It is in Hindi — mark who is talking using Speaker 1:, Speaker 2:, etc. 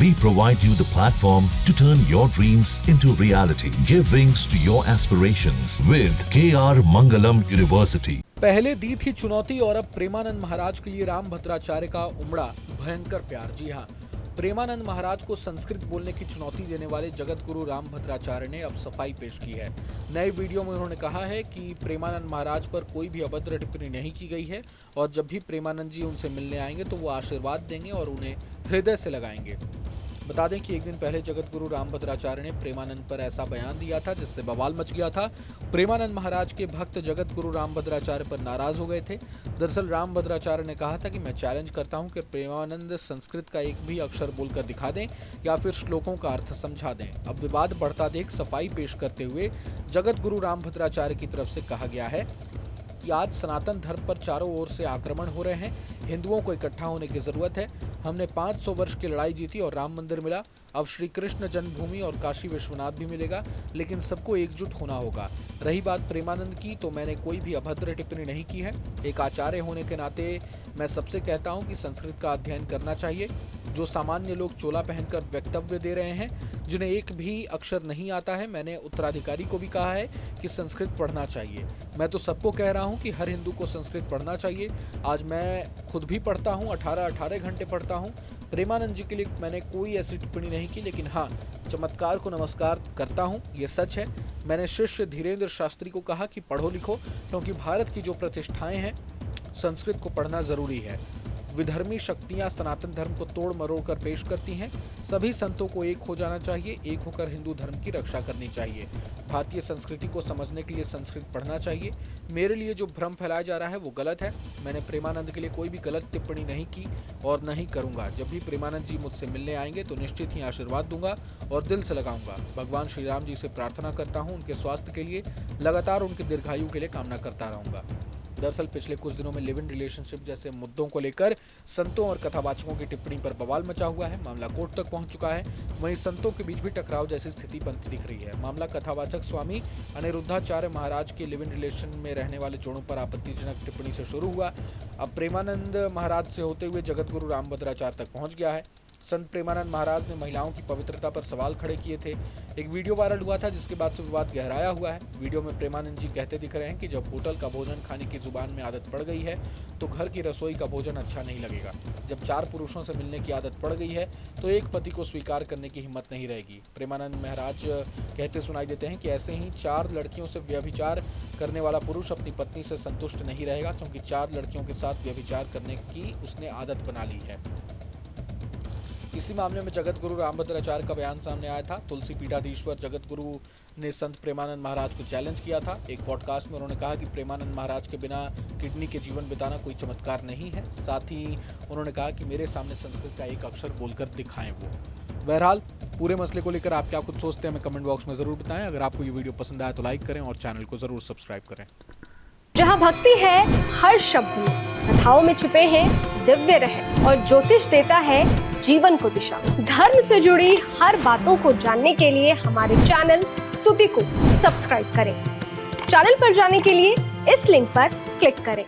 Speaker 1: We provide you the platform to turn your dreams into reality. Give wings to your aspirations with KR Mangalam University.
Speaker 2: पहले दी थी चुनौती और अब प्रेमानंद महाराज के लिए राम भद्राचार्य का उमड़ा भयंकर प्यार। जी हाँ, प्रेमानंद महाराज को संस्कृत बोलने की चुनौती देने वाले जगत गुरु राम भद्राचार्य ने अब सफाई पेश की है। नए वीडियो में उन्होंने कहा है कि प्रेमानंद महाराज पर कोई भी अभद्र टिप्पणी नहीं की गई है और जब भी प्रेमानंद जी उनसे मिलने आएंगे तो वो आशीर्वाद देंगे और उन्हें हृदय से लगाएंगे। बता दें कि एक दिन पहले जगत गुरु राम भद्राचार्य ने प्रेमानंद पर ऐसा बयान दिया था जिससे बवाल मच गया था। प्रेमानंद महाराज के भक्त जगत गुरु राम भद्राचार्य पर नाराज हो गए थे। दरअसल राम भद्राचार्य ने कहा था कि मैं चैलेंज करता हूं कि प्रेमानंद संस्कृत का एक भी अक्षर बोलकर दिखा दें या फिर श्लोकों का अर्थ समझा दें। अब विवाद बढ़ता देख सफाई पेश करते हुए जगत गुरु राम भद्राचार्य की तरफ से कहा गया है कि आज सनातन धर्म पर चारों ओर से आक्रमण हो रहे हैं। हिंदुओं को इकट्ठा होने की जरूरत है। हमने 500 वर्ष की लड़ाई जीती और राम मंदिर मिला। अब श्री कृष्ण जन्मभूमि और काशी विश्वनाथ भी मिलेगा, लेकिन सबको एकजुट होना होगा। रही बात प्रेमानंद की, तो मैंने कोई भी अभद्र टिप्पणी नहीं की है। एक आचार्य होने के नाते मैं सबसे कहता हूं कि संस्कृत का अध्ययन करना चाहिए। जो सामान्य लोग चोला पहनकर वक्तव्य दे रहे हैं, जिन्हें एक भी अक्षर नहीं आता है, मैंने उत्तराधिकारी को भी कहा है कि संस्कृत पढ़ना चाहिए। मैं तो सबको कह रहा हूं कि हर हिंदू को संस्कृत पढ़ना चाहिए। आज मैं खुद भी पढ़ता हूं, 18 घंटे पढ़ता हूं। प्रेमानंद जी के लिए मैंने कोई ऐसी टिप्पणी नहीं की, लेकिन हाँ, चमत्कार को नमस्कार करता हूं, ये सच है। मैंने शिष्य धीरेन्द्र शास्त्री को कहा कि पढ़ो लिखो, क्योंकि भारत की जो प्रतिष्ठाएं हैं, संस्कृत को पढ़ना जरूरी है। विधर्मी शक्तियां सनातन धर्म को तोड़ मरोड़ कर पेश करती हैं। सभी संतों को एक हो जाना चाहिए, एक होकर हिंदू धर्म की रक्षा करनी चाहिए। भारतीय संस्कृति को समझने के लिए संस्कृत पढ़ना चाहिए। मेरे लिए जो भ्रम फैलाया जा रहा है वो गलत है। मैंने प्रेमानंद के लिए कोई भी गलत टिप्पणी नहीं की और नहीं करूंगा। जब भी प्रेमानंद जी मुझसे मिलने आएंगे तो निश्चित ही आशीर्वाद दूंगा और दिल से लगाऊंगा। भगवान श्री राम जी से प्रार्थना करता हूँ, उनके स्वास्थ्य के लिए, लगातार उनके दीर्घायु के लिए कामना करता रहूंगा। दरअसल पिछले कुछ दिनों में लिव इन रिलेशनशिप जैसे मुद्दों को लेकर संतों और कथावाचकों की टिप्पणी पर बवाल मचा हुआ है। मामला कोर्ट तक पहुंच चुका है। वहीं संतों के बीच भी टकराव जैसी स्थिति बनती दिख रही है। मामला कथावाचक स्वामी अनिरुद्धाचार्य महाराज के लिव इन रिलेशन में रहने वाले जोड़ों पर आपत्तिजनक टिप्पणी से शुरू हुआ। अब प्रेमानंद महाराज से होते हुए जगत गुरु राम भद्राचार्य तक पहुंच गया है। संत प्रेमानंद महाराज ने महिलाओं की पवित्रता पर सवाल खड़े किए थे। एक वीडियो वायरल हुआ था जिसके बाद से विवाद गहराया हुआ है। वीडियो में प्रेमानंद जी कहते दिख रहे हैं कि जब होटल का भोजन खाने की जुबान में आदत पड़ गई है तो घर की रसोई का भोजन अच्छा नहीं लगेगा। जब 4 पुरुषों से मिलने की आदत पड़ गई है तो एक पति को स्वीकार करने की हिम्मत नहीं रहेगी। प्रेमानंद महाराज कहते सुनाई देते हैं कि ऐसे ही 4 लड़कियों से व्यभिचार करने वाला पुरुष अपनी पत्नी से संतुष्ट नहीं रहेगा, क्योंकि 4 लड़कियों के साथ व्यभिचार करने की उसने आदत बना ली है। इसी मामले में जगत गुरु राम भद्राचार्य का बयान सामने आया था। तुलसी पीठाधीश्वर जगत गुरु ने संत प्रेमानंद महाराज को चैलेंज किया था। एक पॉडकास्ट में उन्होंने कहा कि प्रेमानंद महाराज के बिना किडनी के जीवन बिताना कोई चमत्कार नहीं है। साथ ही उन्होंने कहा कि मेरे सामने संस्कृत का एक अक्षर बोलकर दिखाएं वो। बहरहाल पूरे मसले को लेकर आप क्या कुछ सोचते हैं, हमें कमेंट बॉक्स में जरूर बताएं। अगर आपको ये वीडियो पसंद आया तो लाइक करें और चैनल को जरूर सब्सक्राइब करें।
Speaker 3: जहाँ भक्ति है हर शब्द में, कथाओं में छुपे हैं दिव्य रहस्य और ज्योतिष देता है जीवन को दिशा। धर्म से जुड़ी हर बातों को जानने के लिए हमारे चैनल स्तुति को सब्सक्राइब करें। चैनल पर जाने के लिए इस लिंक पर क्लिक करें।